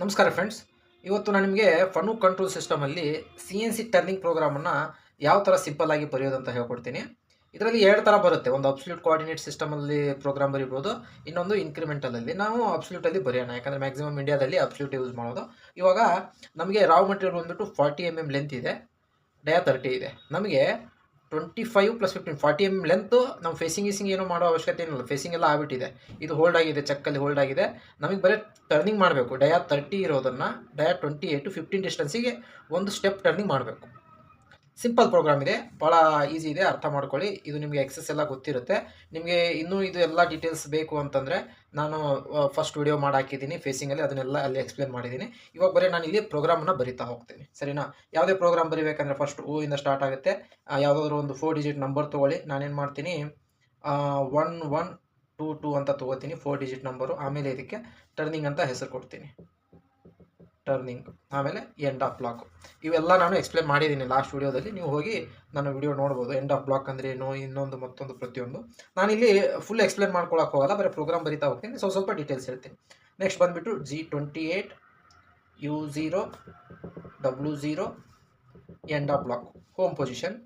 ನಮಸ್ಕಾರ ಫ್ರೆಂಡ್ಸ್. ಇವತ್ತು ನಾನು ನಿಮಗೆ ಫನ್ನು ಕಂಟ್ರೋಲ್ ಸಿಸ್ಟಮಲ್ಲಿ CNC ಟರ್ನಿಂಗ್ ಪ್ರೋಗ್ರಾಮನ್ನು ಯಾವ ಥರ ಸಿಂಪಲ್ ಆಗಿ ಬರೆಯೋದು ಅಂತ ಹೇಳ್ಕೊಡ್ತೀನಿ. ಇದರಲ್ಲಿ 2 ಥರ ಬರುತ್ತೆ. ಒಂದು ಅಬ್ಸಲ್ಯೂಟ್ ಕೋಆರ್ಡಿನೇಟ್ ಸಿಸ್ಟಮಲ್ಲಿ ಪ್ರೋಗ್ರಾಮ್ ಬರಿಬೋದು, ಇನ್ನೊಂದು ಇನ್ಕ್ರಿಮೆಂಟಲಲ್ಲಿ. ನಾವು ಅಬ್ಸಲ್ಯೂಟಲ್ಲಿ ಬರೆಯೋಣ, ಯಾಕಂದರೆ ಮ್ಯಾಕ್ಸಿಮಮ್ ಇಂಡಿಯಾದಲ್ಲಿ ಅಬ್ಸಲ್ಯೂಟ್ ಯೂಸ್ ಮಾಡೋದು. ಇವಾಗ ನಮಗೆ ರಾವ್ ಮೆಟೀರಿಯಲ್ ಬಂದುಬಿಟ್ಟು 40 mm ಲೆಂತ್ ಇದೆ, ಡಯಾ 30 ಇದೆ. ನಮಗೆ 25 + 15 40 mm ಲೆಂತು. ನಾವು ಫೇಸಿಂಗ್ ಏನೋ ಮಾಡೋ ಅವಶ್ಯಕತೆ ಏನಿಲ್ಲ, ಫೇಸಿಂಗ್ ಎಲ್ಲ ಆಗಿಬಿಟ್ಟಿದೆ. ಇದು ಹೋಲ್ಡ್ ಆಗಿದೆ, ಚೆಕ್ಕಲ್ಲಿ ಹೋಲ್ಡ್ ಆಗಿದೆ. ನಮಗೆ ಬರೀ ಟರ್ನಿಂಗ್ ಮಾಡಬೇಕು. ಡಯಾ 30 ಇರೋದನ್ನು ಡಯಾ 28 to 15 ಡಿಸ್ಟೆನ್ಸಿಗೆ ಒಂದು ಸ್ಟೆಪ್ ಟರ್ನಿಂಗ್ ಮಾಡಬೇಕು. ಸಿಂಪಲ್ ಪ್ರೋಗ್ರಾಮ್ ಇದೆ, ಭಾಳ ಈಸಿ ಇದೆ, ಅರ್ಥ ಮಾಡ್ಕೊಳ್ಳಿ. ಇದು ನಿಮಗೆ ಎಕ್ಸಸ್ ಎಲ್ಲ ಗೊತ್ತಿರುತ್ತೆ. ನಿಮಗೆ ಇನ್ನೂ ಇದು ಎಲ್ಲ ಡೀಟೇಲ್ಸ್ ಬೇಕು ಅಂತಂದರೆ ನಾನು ಫಸ್ಟ್ ವಿಡಿಯೋ ಮಾಡಿ ಹಾಕಿದ್ದೀನಿ ಫೇಸಿಂಗಲ್ಲಿ, ಅದನ್ನೆಲ್ಲ ಅಲ್ಲಿ ಎಕ್ಸ್ಪ್ಲೇನ್ ಮಾಡಿದ್ದೀನಿ. ಇವಾಗ ಬರೀ ನಾನು ಇಲ್ಲಿ ಪ್ರೋಗ್ರಾಮನ್ನು ಬರಿತಾ ಹೋಗ್ತೀನಿ, ಸರಿನಾ? ಯಾವುದೇ ಪ್ರೋಗ್ರಾಮ್ ಬರಿಬೇಕಂದ್ರೆ ಫಸ್ಟ್ ಓ ಇಂದ ಸ್ಟಾರ್ಟ್ ಆಗುತ್ತೆ. ಯಾವುದಾದ್ರೂ ಒಂದು 4 ಡಿಜಿಟ್ ನಂಬರ್ ತೊಗೊಳ್ಳಿ. ನಾನೇನು ಮಾಡ್ತೀನಿ, 1122 ಅಂತ ತೊಗೋತೀನಿ, 4 ಡಿಜಿಟ್ ನಂಬರು. ಆಮೇಲೆ ಇದಕ್ಕೆ ಟರ್ನಿಂಗ್ ಅಂತ ಹೆಸರು ಕೊಡ್ತೀನಿ, ಟರ್ನಿಂಗ್. ಆಮೇಲೆ ಎಂಡ್ ಆಫ್ ಬ್ಲಾಕ್. ಇವೆಲ್ಲ ನಾನು ಎಕ್ಸ್ಪ್ಲೇನ್ ಮಾಡಿದ್ದೀನಿ ಲಾಸ್ಟ್ ವಿಡಿಯೋದಲ್ಲಿ, ನೀವು ಹೋಗಿ ನನ್ನ ವಿಡಿಯೋ ನೋಡ್ಬೋದು. ಎಂಡ್ ಆಫ್ ಬ್ಲಾಕ್ ಅಂದರೆ ಏನು, ಇನ್ನೊಂದು ಮತ್ತೊಂದು ಪ್ರತಿಯೊಂದು ನಾನಿಲ್ಲಿ ಫುಲ್ ಎಕ್ಸ್ಪ್ಲೇನ್ ಮಾಡ್ಕೊಳಕ್ಕೆ ಹೋಗಲ್ಲ, ಬರೀ ಪ್ರೋಗ್ರಾಮ್ ಬರಿತಾ ಹೋಗ್ತೀನಿ, ಸ್ವಲ್ಪ ಡೀಟೇಲ್ಸ್ ಹೇಳ್ತೀನಿ. ನೆಕ್ಸ್ಟ್ ಬಂದುಬಿಟ್ಟು G28 U0 W0 end of block. Home position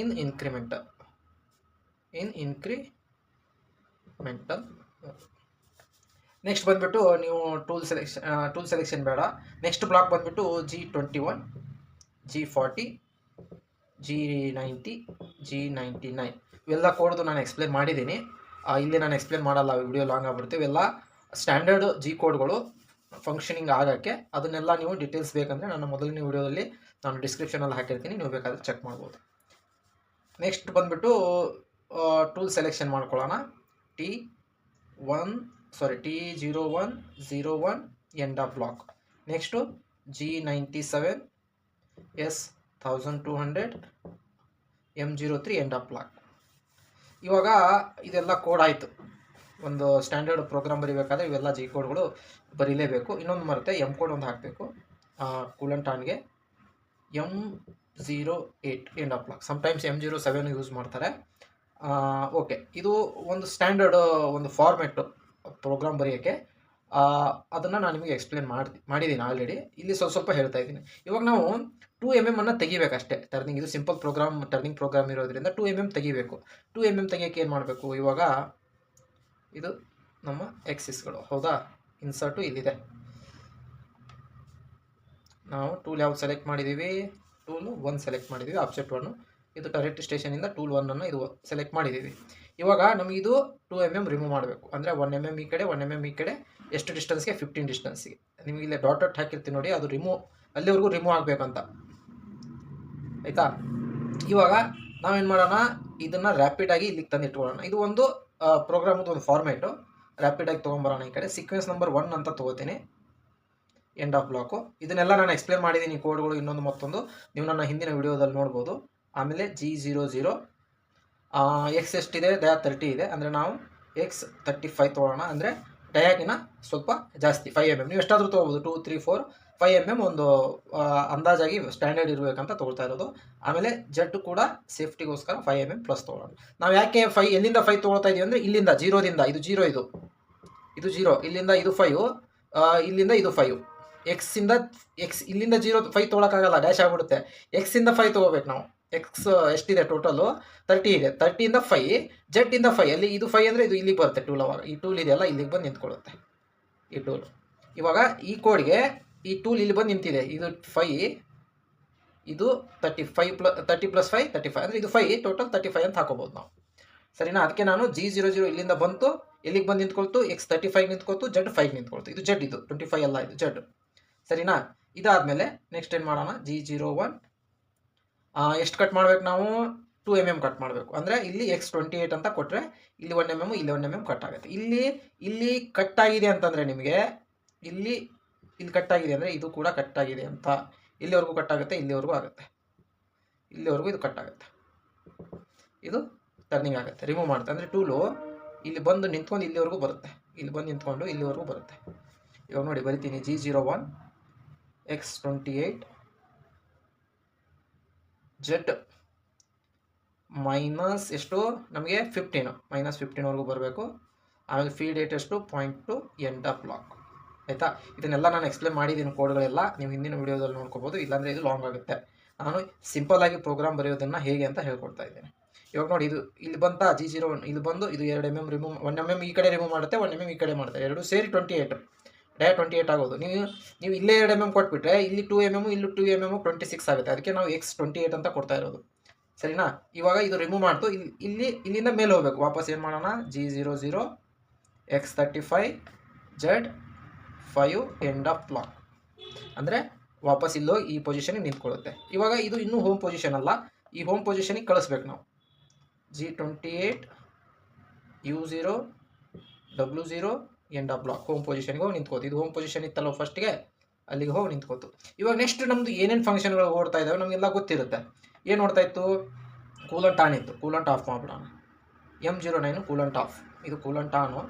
in incremental next ಬಂದುಬಿಟ್ಟು ನೀವು ಟೂಲ್ ಸೆಲೆಕ್ಷನ್ ಬೇಡ. ನೆಕ್ಸ್ಟ್ ಬ್ಲಾಕ್ ಬಂದುಬಿಟ್ಟು G21 G40 G90 G99 ಇವೆಲ್ಲ ಕೋಡ್ದು ನಾನು ಎಕ್ಸ್ಪ್ಲೇನ್ ಮಾಡಿದ್ದೀನಿ. ಇಲ್ಲಿ ನಾನು ಎಕ್ಸ್ಪ್ಲೇನ್ ಮಾಡಲ್ಲ, ವಿಡಿಯೋ ಲಾಂಗ್ ಆಗ್ಬಿಡ್ತೀವಿ. ಇವೆಲ್ಲ ಸ್ಟ್ಯಾಂಡರ್ಡ್ G ಕೋಡ್ಗಳು ಫಂಕ್ಷನಿಂಗ್ ಆಗೋಕ್ಕೆ. ಅದನ್ನೆಲ್ಲ ನೀವು ಡೀಟೇಲ್ಸ್ ಬೇಕಂದರೆ ನನ್ನ ಮೊದಲನೇ ವಿಡಿಯೋದಲ್ಲಿ ನಾನು ಡಿಸ್ಕ್ರಿಪ್ಷನಲ್ಲಿ ಹಾಕಿರ್ತೀನಿ, ನೀವು ಬೇಕಾದರೆ ಚೆಕ್ ಮಾಡ್ಬೋದು. ನೆಕ್ಸ್ಟ್ ಬಂದುಬಿಟ್ಟು ಟೂಲ್ ಸೆಲೆಕ್ಷನ್ ಮಾಡ್ಕೊಳ್ಳೋಣ. T0101 end of block. Next G97 S1200 M03 end of block. ಇವಾಗ ಇದೆಲ್ಲ ಕೋಡ್ ಆಯಿತು. ಒಂದು ಸ್ಟ್ಯಾಂಡರ್ಡ್ ಪ್ರೋಗ್ರಾಮ್ ಬರಿಬೇಕಾದ್ರೆ ಇವೆಲ್ಲ G ಕೋಡ್ಗಳು ಬರೀಲೇಬೇಕು. ಇನ್ನೊಂದು ಮರುತ್ತೆ, M ಕೋಡ್ ಒಂದು ಹಾಕಬೇಕು. ಕೂಲೆಂಟ್ ಆನ್ಗೆ M08 end of block. Sometimes M07 use ಮಾಡ್ತಾರೆ. ಓಕೆ, ಇದು ಒಂದು ಸ್ಟ್ಯಾಂಡರ್ಡ್ ಒಂದು ಫಾರ್ಮೆಟ್ಟು ಪ್ರೋಗ್ರಾಮ್ ಬರೆಯೋಕ್ಕೆ. ಅದನ್ನು ನಾನು ನಿಮಗೆ ಎಕ್ಸ್ಪ್ಲೇನ್ ಮಾಡಿದ್ದೀನಿ ಆಲ್ರೆಡಿ. ಇಲ್ಲಿ ಸ್ವಲ್ಪ ಹೇಳ್ತಾ ಇದ್ದೀನಿ. ಇವಾಗ ನಾವು 2 mm ಅನ್ನು ತೆಗಿಬೇಕಷ್ಟೇ. ಟರ್ನಿಂಗ್ ಇದು ಸಿಂಪಲ್ ಪ್ರೋಗ್ರಾಮ್, ಟರ್ನಿಂಗ್ ಪ್ರೋಗ್ರಾಮ್ ಇರೋದ್ರಿಂದ 2 mm ತೆಗಿಬೇಕು. 2 mm ತೆಗಿಯೋಕ್ಕೆ ಏನು ಮಾಡಬೇಕು, ಇವಾಗ ಇದು ನಮ್ಮ ಎಕ್ಸಿಸ್ಗಳು, ಹೌದಾ? ಇನ್ಸರ್ಟು ಇಲ್ಲಿದೆ. ನಾವು ಟೂಲ್ ಯಾವ್ದು ಸೆಲೆಕ್ಟ್ ಮಾಡಿದ್ದೀವಿ, ಟೂಲ್ 1 ಸೆಲೆಕ್ಟ್ ಮಾಡಿದ್ದೀವಿ, ಆಬ್ಜೆಕ್ಟ್ 1. ಇದು ಡೈರೆಕ್ಟ್ ಸ್ಟೇಷನಿಂದ ಟೂಲ್ 1 ಇದು ಸೆಲೆಕ್ಟ್ ಮಾಡಿದ್ದೀವಿ. ಇವಾಗ ನಮಗಿದು 2 mm ರಿಮೂವ್ ಮಾಡಬೇಕು. ಅಂದರೆ 1 mm ಈ ಕಡೆ, 1 mm ಈ ಕಡೆ. ಎಷ್ಟು ಡಿಸ್ಟೆನ್ಸ್ಗೆ? 15 ಡಿಸ್ಟೆನ್ಸ್ಗೆ. ನಿಮಗೆ ಇಲ್ಲಿ ಡಾಟ್ ಹಾಕಿರ್ತೀನಿ ನೋಡಿ, ಅದು ಅಲ್ಲಿವರೆಗೂ ರಿಮೂವ್ ಆಗಬೇಕಂತ, ಆಯಿತಾ? ಇವಾಗ ನಾವೇನು ಮಾಡೋಣ, ಇದನ್ನು ರ್ಯಾಪಿಡಾಗಿ ಇಲ್ಲಿಗೆ ತಂದು ಇಟ್ಕೊಳ್ಳೋಣ. ಇದು ಒಂದು ಪ್ರೋಗ್ರಾಮದು ಒಂದು ಫಾರ್ಮೇಟು. ರ್ಯಾಪಿಡಾಗಿ ತೊಗೊಂಬರೋಣ. ಈ ಕಡೆ ಸೀಕ್ವೆನ್ಸ್ ನಂಬರ್ 1 ಅಂತ ತೊಗೋತೀನಿ, ಎಂಡ್ ಆಫ್ ಬ್ಲಾಕು. ಇದನ್ನೆಲ್ಲ ನಾನು ಎಕ್ಸ್ಪ್ಲೇನ್ ಮಾಡಿದ್ದೀನಿ, ಕೋಡ್ಗಳು ಇನ್ನೊಂದು ಮತ್ತೊಂದು, ನೀವು ನನ್ನ ಹಿಂದಿನ ವಿಡಿಯೋದಲ್ಲಿ ನೋಡ್ಬೋದು. ಆಮೇಲೆ G00 X ಎಷ್ಟಿದೆ, ಡಯಾ 30 ಇದೆ. ಅಂದರೆ ನಾವು X35 ತೊಗೊಳ್ಳೋಣ. ಅಂದರೆ ಡಯಾಗಿನ ಸ್ವಲ್ಪ ಜಾಸ್ತಿ, 5 mm. ನೀವು ಎಷ್ಟಾದರೂ ತೊಗೋಬೋದು, 2, 3, 4, 5 mm ಒಂದು ಅಂದಾಜಾಗಿ ಸ್ಟ್ಯಾಂಡರ್ಡ್ ಇರಬೇಕಂತ ತೊಗೊಳ್ತಾ ಇರೋದು. ಆಮೇಲೆ ಜೆಡ್ ಕೂಡ ಸೇಫ್ಟಿಗೋಸ್ಕರ 5 mm ಪ್ಲಸ್ ತೊಗೊಳ್ಳೋಣ. ನಾವು ಯಾಕೆ ಎಲ್ಲಿಂದ 5 ತೊಗೊಳ್ತಾ ಇದೀವಿ ಅಂದರೆ, ಇಲ್ಲಿಂದ 0ದಿಂದ ಇದು 0, ಇದು 0, ಇಲ್ಲಿಂದ ಇದು 5, ಇಲ್ಲಿಂದ ಇದು 5. ಇಲ್ಲಿಂದ 5 ತೊಗೊಳಕ್ಕಾಗಲ್ಲ, ಡ್ಯಾಶ್ ಆಗಿಬಿಡುತ್ತೆ. Xಯಿಂದ 5 ತೊಗೋಬೇಕು ನಾವು. X ಎಷ್ಟಿದೆ ಟೋಟಲು? 30 ಇದೆ. 30ಇಂದ 5, ಜೆಟ್ಟಿಂದ 5. ಅಲ್ಲಿ ಇದು 5 ಅಂದರೆ ಇದು ಇಲ್ಲಿಗೆ ಬರುತ್ತೆ ಟೂಲ್. ಅವಾಗ ಈ ಟೂಲ್ ಇದೆಯಲ್ಲ, ಇಲ್ಲಿಗೆ ಬಂದು ನಿಂತ್ಕೊಳ್ಳುತ್ತೆ ಈ ಟೂಲ್. ಇವಾಗ ಈ ಕೋಡ್ಗೆ ಈ ಟೂಲ್ ಇಲ್ಲಿ ಬಂದು ನಿಂತಿದೆ. ಇದು 5, ಇದು 35 30 + 5 35, ಅಂದರೆ ಇದು 5, ಟೋಟಲ್ 35 ಅಂತ ಹಾಕೋಬೋದು ನಾವು, ಸರಿನಾ? ಅದಕ್ಕೆ ನಾನು G00 ಇಲ್ಲಿಂದ ಬಂತು, ಇಲ್ಲಿಗೆ ಬಂದು ನಿಂತ್ಕೊಳ್ತು. X35 ನಿಂತ್ಕೊಳ್ತು, Z 5 ನಿಂತ್ಕೊಳ್ತು. ಇದು ಜೆಡ್, ಇದು 25 ಅಲ್ಲ, ಇದು ಜೆಡ್, ಸರಿನಾ? ಇದಾದಮೇಲೆ ನೆಕ್ಸ್ಟ್ ಏನು ಮಾಡೋಣ, G01 ಎಷ್ಟು ಕಟ್ ಮಾಡಬೇಕು ನಾವು? 2 mm ಕಟ್ ಮಾಡಬೇಕು. ಅಂದರೆ ಇಲ್ಲಿ X28 ಅಂತ ಕೊಟ್ಟರೆ ಇಲ್ಲಿ 1 mm, ಇಲ್ಲಿ 1 mm ಕಟ್ ಆಗುತ್ತೆ. ಇಲ್ಲಿ ಕಟ್ ಆಗಿದೆ ಅಂತಂದರೆ ನಿಮಗೆ ಇಲ್ಲಿ ಕಟ್ ಆಗಿದೆ ಅಂದರೆ ಇದು ಕೂಡ ಕಟ್ ಆಗಿದೆ ಅಂತ. ಇಲ್ಲಿವರೆಗೂ ಕಟ್ ಆಗುತ್ತೆ, ಇಲ್ಲಿವರೆಗೂ ಆಗುತ್ತೆ, ಇಲ್ಲಿವರೆಗೂ ಇದು ಕಟ್ ಆಗುತ್ತೆ. ಇದು ಟರ್ನಿಂಗ್ ಆಗುತ್ತೆ, ರಿಮೂವ್ ಮಾಡುತ್ತೆ. ಅಂದರೆ ಟೂಲು ಇಲ್ಲಿ ಬಂದು ನಿಂತ್ಕೊಂಡು ಇಲ್ಲಿವರೆಗೂ ಬರುತ್ತೆ, ಇಲ್ಲಿ ಬಂದು ನಿಂತ್ಕೊಂಡು ಇಲ್ಲಿವರೆಗೂ ಬರುತ್ತೆ. ಇವಾಗ ನೋಡಿ ಬರಿತೀನಿ, G01 X28 Z ಮೈನಸ್ ಎಷ್ಟು ನಮಗೆ 15 -15ವರೆಗೂ ಬರಬೇಕು. ಆಮೇಲೆ ಫೀಡ್ ಡೇಟ್ ಎಷ್ಟು point two end of block. ಆಯಿತಾ, ಇದನ್ನೆಲ್ಲ ನಾನು ಎಕ್ಸ್ಪ್ಲೇನ್ ಮಾಡಿದ್ದೀನಿ ಕೋಡ್ಗಳೆಲ್ಲ, ನೀವು ಹಿಂದಿನ ವೀಡಿಯೋದಲ್ಲಿ ನೋಡ್ಕೋಬೋದು, ಇಲ್ಲಾಂದರೆ ಇದು ಲಾಂಗ್ ಆಗುತ್ತೆ. ನಾನು ಸಿಂಪಲ್ಲಾಗಿ ಪ್ರೋಗ್ರಾಮ್ ಬರೆಯೋದನ್ನು ಹೇಗೆ ಅಂತ ಹೇಳ್ಕೊಡ್ತಾ ಇದ್ದೇನೆ. ಇವಾಗ ನೋಡಿ, ಇದು ಇಲ್ಲಿ ಬಂತ G0, ಇಲ್ಲಿ ಬಂದು ಇದು 2 mm ರಿಮೂವ್, 1 mm ಈ ಕಡೆ ರಿಮೂವ್ ಮಾಡುತ್ತೆ, 1 mm ಈ ಕಡೆ ಮಾಡುತ್ತೆ, ಎರಡು ಸೇರಿ 28 ಡೈರೆಕ್ಟ್ 28 ಆಗೋದು. ನೀವು ಇಲ್ಲೇ 2 mm ಕೊಟ್ಬಿಟ್ರೆ ಇಲ್ಲಿ 2 mm, ಇಲ್ಲಿ 2 mm 26 ಆಗುತ್ತೆ. ಅದಕ್ಕೆ ನಾವು X28 ಅಂತ ಕೊಡ್ತಾ ಇರೋದು, ಸರಿನಾ. ಇವಾಗ ಇದು ರಿಮೂವ್ ಮಾಡ್ತು, ಇಲ್ಲಿಂದ ಮೇಲೆ ಹೋಗ್ಬೇಕು. ವಾಪಸ್ ಏನು ಮಾಡೋಣ, G00 X35 Z5 end of block ಅಂದರೆ ವಾಪಸ್ ಇಲ್ಲೋ ಈ ಪೊಸಿಷನಿಗೆ ನಿಂತ್ಕೊಳ್ಳುತ್ತೆ. ಇವಾಗ ಇದು ಇನ್ನೂ ಹೋಮ್ ಪೊಸಿಷನ್ ಅಲ್ಲ, ಈ ಹೋಮ್ ಪೊಸಿಷನಿಗೆ ಕಳಿಸ್ಬೇಕು ನಾವು. G28 U0 W0 end of block home ಪೊಸಿಷನ್ಗೆ ಹೋಗಿ ನಿಂತ್ಕೋತು. ಇದು ಹೋಮ್ ಪೊಸಿಷನ್ ಇತ್ತಲ್ಲ ಫಸ್ಟ್ಗೆ, ಅಲ್ಲಿಗೆ ಹೋಗಿ ನಿಂತ್ಕೋತು. ಇವಾಗ ನೆಕ್ಸ್ಟ್ ನಮ್ಮದು ಏನೇನು ಫಂಕ್ಷನ್ಗಳು ಓಡ್ತಾ ಇದ್ದಾವೆ ನಮಗೆಲ್ಲ ಗೊತ್ತಿರುತ್ತೆ. ಏನು ಓಡ್ತಾ ಇತ್ತು, ಕೂಲೆಂಟ್ ಆನ್ ಇತ್ತು, ಕೂಲೆಂಟ್ ಆಫ್ ಮಾಡಿಬಿಡೋಣ. M09 ಕೂಲೆಂಟ್ ಆಫ್, ಇದು ಕೂಲೆಂಟ್ ಆನು,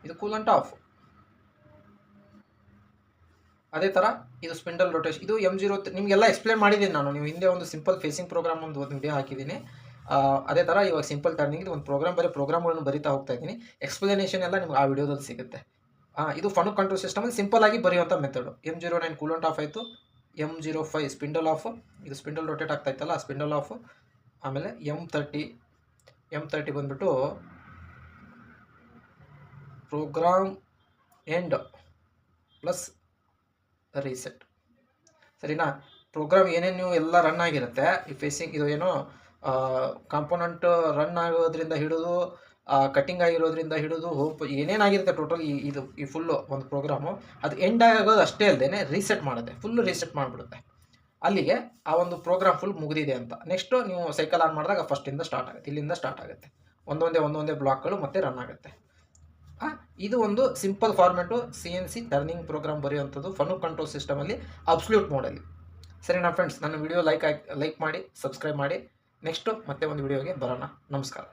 ಇದು ಕೂಲೆಂಟ್ ಆಫ್. ಅದೇ ಥರ ಇದು ಸ್ಪಿಂಡಲ್ ರೊಟೇಷನ್, ಇದು M0 ನಿಮಗೆಲ್ಲ ಎಕ್ಸ್ಪ್ಲೇನ್ ಮಾಡಿದ್ದೀನಿ ನಾನು. ನೀವು ಹಿಂದೆ ಒಂದು ಸಿಂಪಲ್ ಫೇಸಿಂಗ್ ಪ್ರೋಗ್ರಾಮ್ ಒಂದು ವಿಡಿಯೋ ಹಾಕಿದ್ದೀನಿ. ಅದೇ ಥರ ಇವಾಗ ಸಿಂಪಲ್ ಟರ್ನಿಂಗ್ ಒಂದು ಪ್ರೋಗ್ರಾಮ್ಗಳನ್ನು ಬರಿತಾ ಹೋಗ್ತಾ ಇದ್ದೀನಿ. ಎಕ್ಸ್ಪ್ಲನೇಷನ್ ಎಲ್ಲ ನಿಮ್ಗೆ ಆ ವಿಡಿಯೋದಲ್ಲಿ ಸಿಗುತ್ತೆ. ಇದು ಫನು ಕಂಟ್ರೋಲ್ ಸಿಸ್ಟಮಲ್ಲಿ ಸಿಂಪಲ್ ಆಗಿ ಬರೆಯುವಂಥ ಮೆಥಡು. M09 ಕೂಲೆಂಟ್ ಆಫ್ ಆಯಿತು, M05 ಸ್ಪಿಂಡಲ್ ಆಫ್, ಇದು ಸ್ಪಿಂಡಲ್ ರೊಟೇಟ್ ಆಗ್ತಾ ಇತ್ತಲ್ಲ ಸ್ಪಿಂಡಲ್ ಆಫ್. ಆಮೇಲೆ M30 ಬಂದ್ಬಿಟ್ಟು ಪ್ರೋಗ್ರಾಮ್ ಎಂಡ್ ಪ್ಲಸ್ ರೀಸೆಟ್, ಸರಿನಾ. ಪ್ರೋಗ್ರಾಮ್ ಏನೇನು ನೀವು ಎಲ್ಲ ರನ್ ಆಗಿರುತ್ತೆ, ಈ ಫೇಸಿಂಗ್ ಇದು ಏನೋ ಕಾಂಪೋನೆಂಟ್ ರನ್ ಆಗೋದ್ರಿಂದ ಹಿಡಿದು ಕಟ್ಟಿಂಗ್ ಆಗಿರೋದ್ರಿಂದ ಹಿಡಿದು ಏನೇನಾಗಿರುತ್ತೆ ಟೋಟಲ್ ಈ ಫುಲ್ಲು ಒಂದು ಪ್ರೋಗ್ರಾಮು, ಅದು ಎಂಡ್ ಆಗೋದು ಅಷ್ಟೇ ಅಲ್ಲದೆ ರೀಸೆಟ್ ಮಾಡುತ್ತೆ, ಫುಲ್ಲು ರೀಸೆಟ್ ಮಾಡಿಬಿಡುತ್ತೆ. ಅಲ್ಲಿಗೆ ಆ ಒಂದು ಪ್ರೋಗ್ರಾಮ್ ಫುಲ್ ಮುಗಿದಿದೆ ಅಂತ. ನೆಕ್ಸ್ಟು ನೀವು ಸೈಕಲ್ ಆನ್ ಮಾಡಿದಾಗ ಫಸ್ಟಿಂದ ಸ್ಟಾರ್ಟ್ ಆಗುತ್ತೆ, ಇಲ್ಲಿಂದ ಸ್ಟಾರ್ಟ್ ಆಗುತ್ತೆ, ಒಂದೊಂದೇ ಬ್ಲಾಕ್ಗಳು ಮತ್ತೆ ರನ್ ಆಗುತ್ತೆ. ಇದು ಒಂದು simple format CNC turning program ಬರೆಯುವಂಥದ್ದು ಫನು ಕಂಟ್ರೋಲ್ ಸಿಸ್ಟಮಲ್ಲಿ ಅಬ್ಸಲ್ಯೂಟ್ ಮೋಡಲ್ಲಿ. ಸರಿನಾ ಫ್ರೆಂಡ್ಸ್, ನನ್ನ ವಿಡಿಯೋ ಲೈಕ್ ಮಾಡಿ, ಸಬ್ಸ್ಕ್ರೈಬ್ ಮಾಡಿ. ನೆಕ್ಸ್ಟು ಮತ್ತೆ ಒಂದು ವಿಡಿಯೋಗೆ ಬರೋಣ. ನಮಸ್ಕಾರ.